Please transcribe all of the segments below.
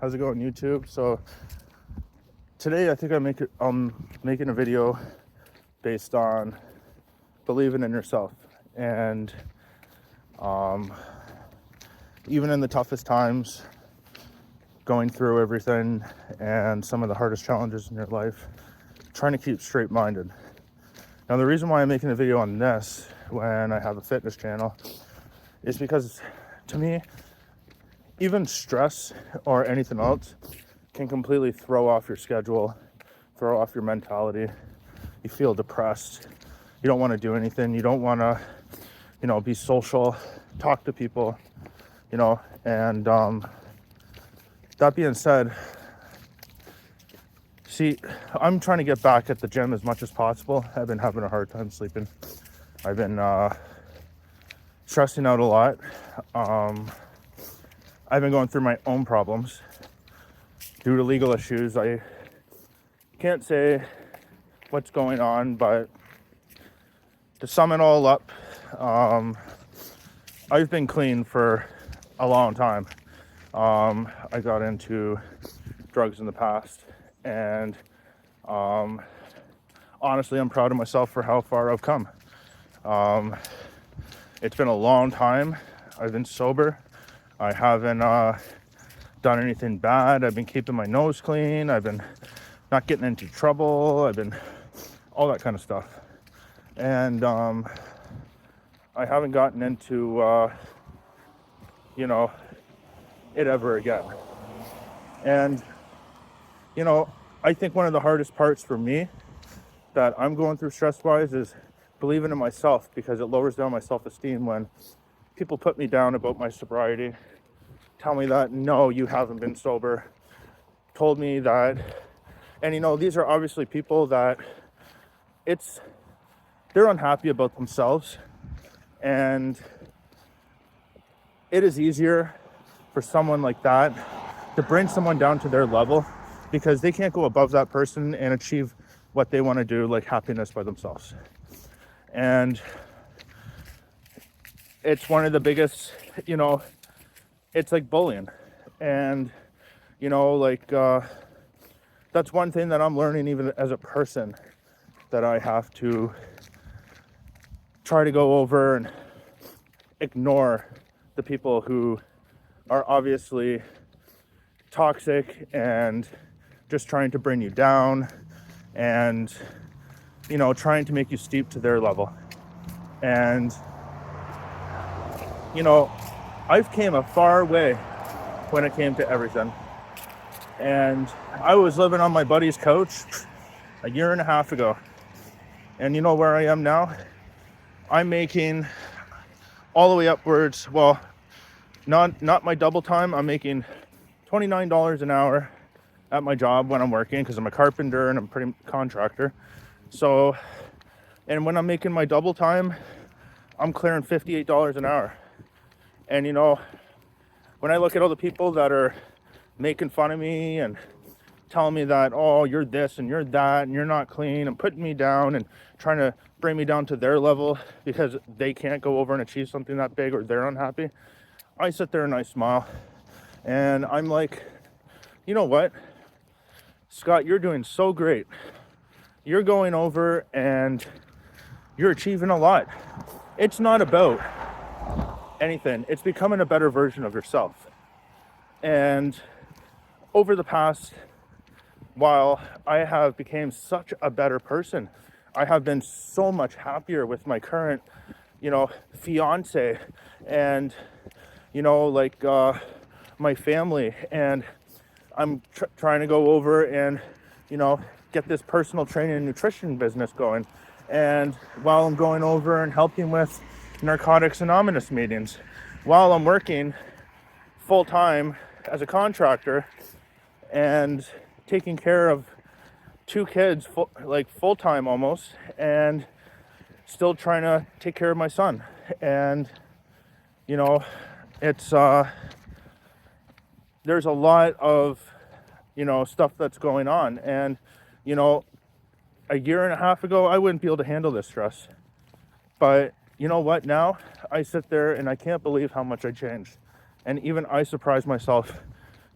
How's it going, YouTube? So today I think I'm making a video based on believing in yourself, and even in the toughest times, going through everything and some of the hardest challenges in your life, trying to keep straight-minded. Now, the reason why I'm making a video on this when I have a fitness channel is because, to me, even stress or anything else can completely throw off your schedule, throw off your mentality. You feel depressed. You don't want to do anything. You don't want to, be social, talk to people, and that being said, see, I'm trying to get back at the gym as much as possible. I've been having a hard time sleeping. I've been stressing out a lot. I've been going through my own problems due to legal issues. I can't say what's going on, but to sum it all up, I've been clean for a long time. I got into drugs in the past, and honestly, I'm proud of myself for how far I've come. It's been a long time. I've been sober. I haven't done anything bad. I've been keeping my nose clean. I've been not getting into trouble. I've been all that kind of stuff. And I haven't gotten into, it ever again. And, I think one of the hardest parts for me that I'm going through stress-wise is believing in myself, because it lowers down my self-esteem when people put me down about my sobriety, tell me that, no, you haven't been sober, told me that, and these are obviously people that they're unhappy about themselves, and it is easier for someone like that to bring someone down to their level because they can't go above that person and achieve what they want to do, like happiness by themselves. And it's one of the biggest, it's like bullying. And, that's one thing that I'm learning even as a person, that I have to try to go over and ignore the people who are obviously toxic and just trying to bring you down and, trying to make you stoop to their level. And, I've came a far way when it came to everything. And I was living on my buddy's couch a year and a half ago. And you know where I am now? I'm making all the way upwards. Well, not my double time. I'm making $29 an hour at my job when I'm working, because I'm a carpenter and I'm pretty contractor. So, and when I'm making my double time, I'm clearing $58 an hour. And when I look at all the people that are making fun of me and telling me that, oh, you're this and you're that and you're not clean, and putting me down and trying to bring me down to their level because they can't go over and achieve something that big, or they're unhappy, I sit there and I smile. And I'm like, you know what, Scott, you're doing so great. You're going over and you're achieving a lot. It's not about anything. It's becoming a better version of yourself. And over the past while, I have become such a better person. I have been so much happier with my current, fiance, and, my family. And I'm trying to go over and, get this personal training and nutrition business going. And while I'm going over and helping with Narcotics Anonymous meetings, while I'm working full-time as a contractor and taking care of 2 kids, full-time almost, and still trying to take care of my son. And, it's, there's a lot of, stuff that's going on. And, a year and a half ago, I wouldn't be able to handle this stress. But you know what? Now I sit there and I can't believe how much I changed. And even I surprise myself,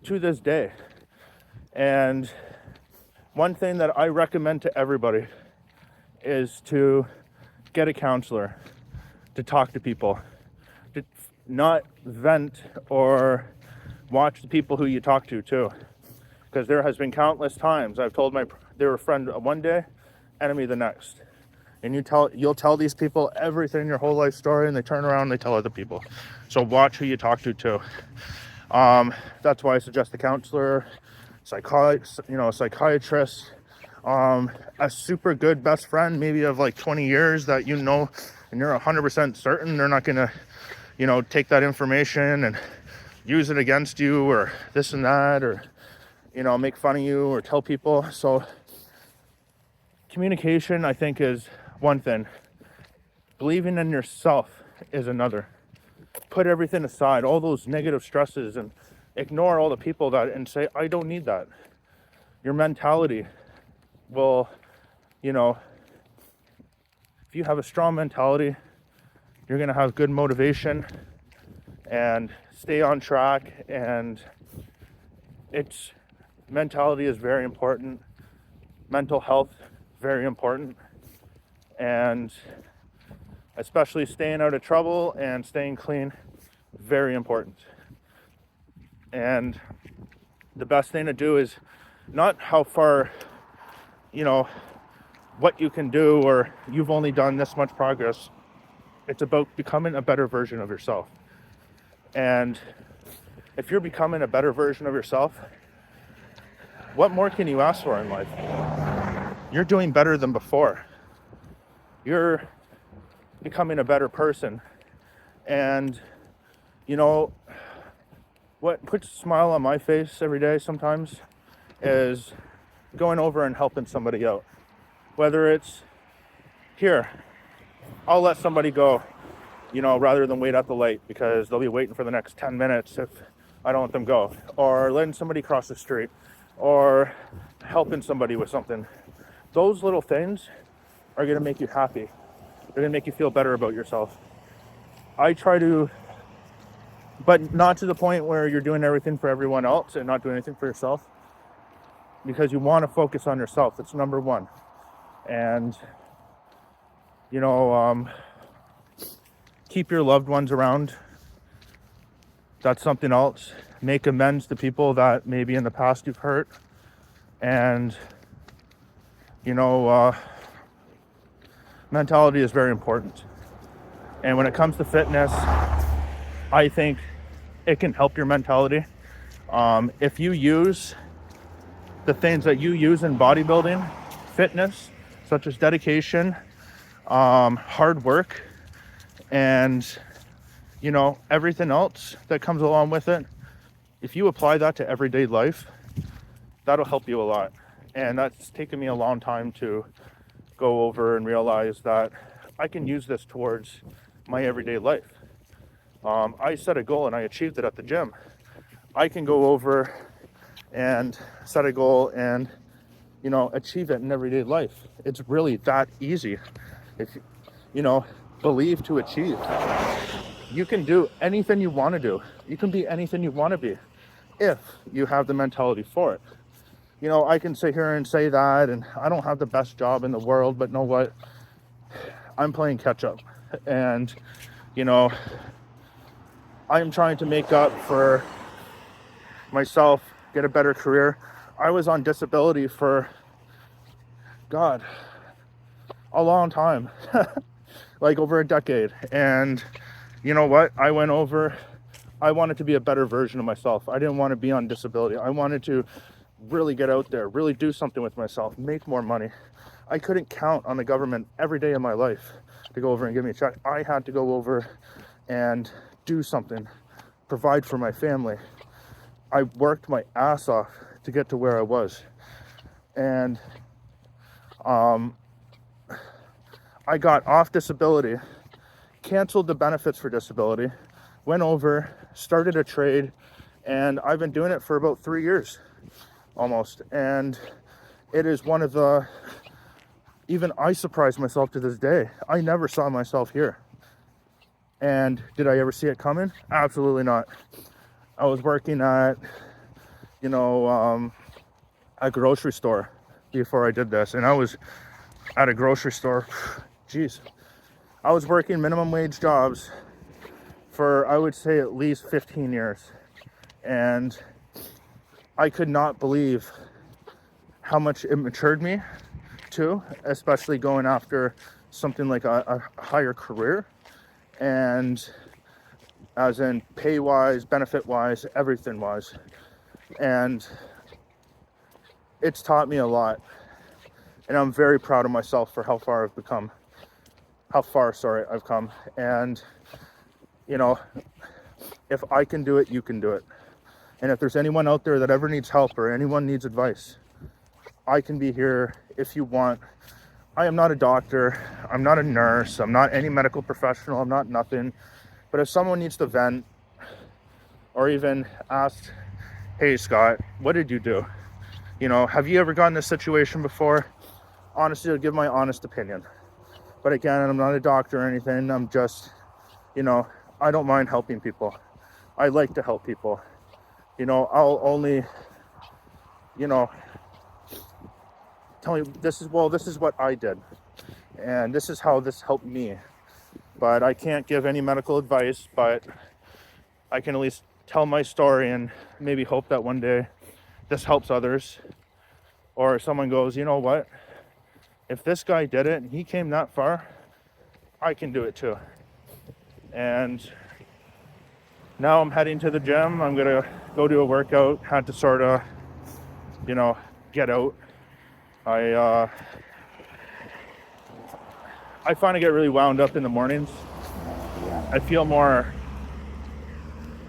to this day. And one thing that I recommend to everybody is to get a counselor, to talk to people, to not vent or watch the people who you talk to too. Because there has been countless times I've told they were a friend one day, enemy the next. And you'll tell these people everything, your whole life story, and they turn around and they tell other people. So watch who you talk to too. That's why I suggest a counselor, a psychiatrist, a super good best friend, maybe of like 20 years that you know, and you're 100% certain they're not gonna, take that information and use it against you or this and that, or, make fun of you or tell people. So communication, I think, is one thing. Believing in yourself is another. Put everything aside, all those negative stresses, and ignore all the people and say, I don't need that. Your mentality will, if you have a strong mentality, you're going to have good motivation and stay on track. And mentality is very important. Mental health, very important. And especially staying out of trouble and staying clean, very important. And the best thing to do is not how far, what you can do, or you've only done this much progress. It's about becoming a better version of yourself. And if you're becoming a better version of yourself, what more can you ask for in life? You're doing better than before. You're becoming a better person. And what puts a smile on my face every day sometimes is going over and helping somebody out. Whether it's, here, I'll let somebody go, rather than wait at the light, because they'll be waiting for the next 10 minutes if I don't let them go. Or letting somebody cross the street, or helping somebody with something. Those little things are going to make you happy. They're going to make you feel better about yourself. I try to, but not to the point where you're doing everything for everyone else and not doing anything for yourself, because you want to focus on yourself. That's number one. And, keep your loved ones around. That's something else. Make amends to people that maybe in the past you've hurt. And, mentality is very important. And when it comes to fitness, I think it can help your mentality. If you use the things that you use in bodybuilding, fitness, such as dedication, hard work, and everything else that comes along with it, if you apply that to everyday life, that'll help you a lot. And that's taken me a long time to go over and realize that I can use this towards my everyday life. I set a goal and I achieved it at the gym. I can go over and set a goal and achieve it in everyday life. It's really that easy. If believe to achieve. You can do anything you want to do. You can be anything you want to be if you have the mentality for it. I can sit here and say that, and I don't have the best job in the world, but know what? I'm playing catch up. And, I'm trying to make up for myself, get a better career. I was on disability for, a long time, like over a decade. And you know what? I wanted to be a better version of myself. I didn't want to be on disability. I wanted to really get out there, really do something with myself, make more money. I couldn't count on the government every day of my life to go over and give me a check. I had to go over and do something, provide for my family. I worked my ass off to get to where I was. And I got off disability, canceled the benefits for disability, went over, started a trade, and I've been doing it for about 3 years almost. And it is one of the, even I surprise myself to this day. I never saw myself here. And did I ever see it coming? Absolutely not. I was working at a grocery store before I did this. And I was at a grocery store, geez, I was working minimum wage jobs for, I would say, at least 15 years. And I could not believe how much it matured me too, especially going after something like a higher career, and as in pay wise, benefit wise, everything wise. And it's taught me a lot, and I'm very proud of myself for how far I've come. And if I can do it, you can do it. And if there's anyone out there that ever needs help or anyone needs advice, I can be here if you want. I am not a doctor, I'm not a nurse, I'm not any medical professional, I'm not nothing. But if someone needs to vent or even ask, hey Scott, what did you do? Have you ever gotten in this situation before? Honestly, I'll give my honest opinion. But again, I'm not a doctor or anything. I'm just, I don't mind helping people. I like to help people. I'll only, tell you this is what I did. And this is how this helped me. But I can't give any medical advice, but I can at least tell my story and maybe hope that one day this helps others. Or someone goes, you know what? If this guy did it and he came that far, I can do it too. And now I'm heading to the gym. I'm gonna go do a workout. Had to sort of, get out. I find I get really wound up in the mornings. I feel more,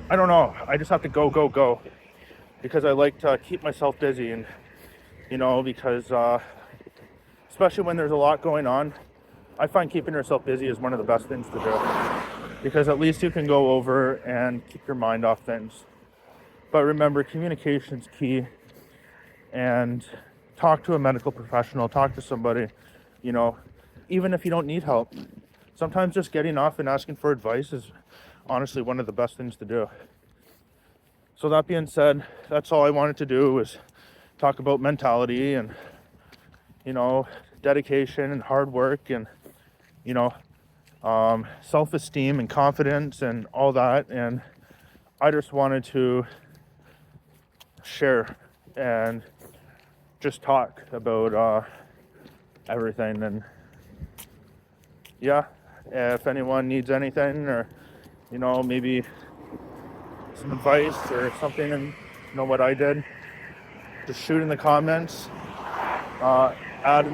I don't know, I just have to go. Because I like to keep myself busy, and, because especially when there's a lot going on, I find keeping yourself busy is one of the best things to do. Because at least you can go over and keep your mind off things. But remember, communication's key. And talk to a medical professional, talk to somebody, even if you don't need help. Sometimes just getting off and asking for advice is honestly one of the best things to do. So that being said, that's all I wanted to do was talk about mentality and, dedication and hard work and, self-esteem and confidence and all that. And I just wanted to share and just talk about everything. And yeah, if anyone needs anything, or maybe some advice or something, and what I did, just shoot in the comments, add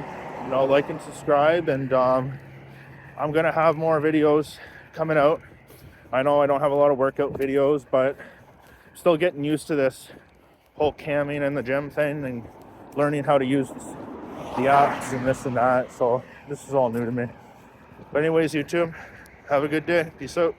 like and subscribe. And I'm gonna have more videos coming out. I know I don't have a lot of workout videos, but I'm still getting used to this whole camming in the gym thing and learning how to use the apps and this and that. So this is all new to me. But anyways, YouTube, have a good day. Peace out.